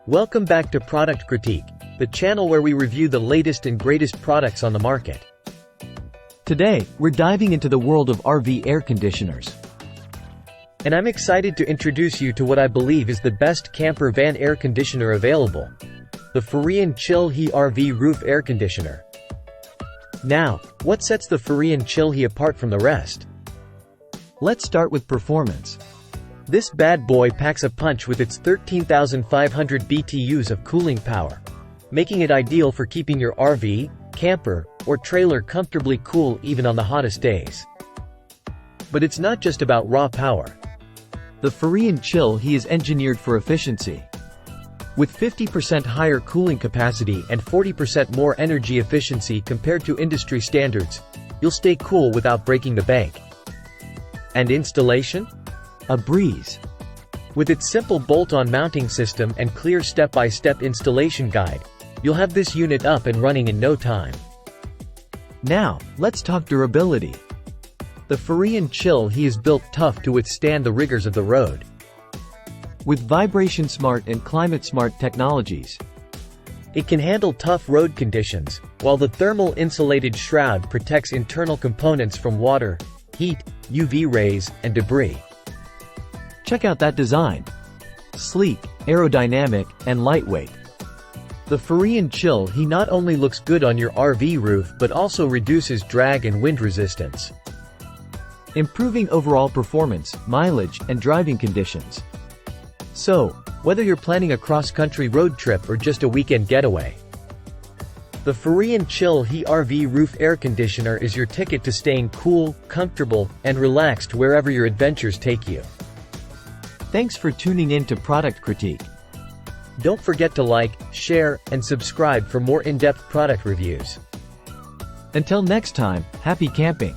Welcome back to Product Critique, the channel where we review the latest and greatest products on the market. Today, we're diving into the world of RV air conditioners. And I'm excited to introduce you to what I believe is the best camper van air conditioner available, the Furrion Chill He RV Roof Air Conditioner. Now, what sets the Furrion Chill He apart from the rest? Let's start with performance. This bad boy packs a punch with its 13,500 BTUs of cooling power, making it ideal for keeping your RV, camper, or trailer comfortably cool even on the hottest days. But it's not just about raw power. The Furrion Chill He is engineered for efficiency. With 50% higher cooling capacity and 40% more energy efficiency compared to industry standards, you'll stay cool without breaking the bank. And installation? A breeze. With its simple bolt-on mounting system and clear step-by-step installation guide, you'll have this unit up and running in no time. Now, let's talk durability. The Furrion Chill He is built tough to withstand the rigors of the road. With vibration-smart and climate-smart technologies, it can handle tough road conditions, while the thermal insulated shroud protects internal components from water, heat, UV rays, and debris. Check out that design. Sleek, aerodynamic, and lightweight. The Furrion Chill He not only looks good on your RV roof but also reduces drag and wind resistance, improving overall performance, mileage, and driving conditions. So, whether you're planning a cross-country road trip or just a weekend getaway, the Furrion Chill He RV Roof Air Conditioner is your ticket to staying cool, comfortable, and relaxed wherever your adventures take you. Thanks for tuning in to Product Critique. Don't forget to like, share, and subscribe for more in-depth product reviews. Until next time, happy camping!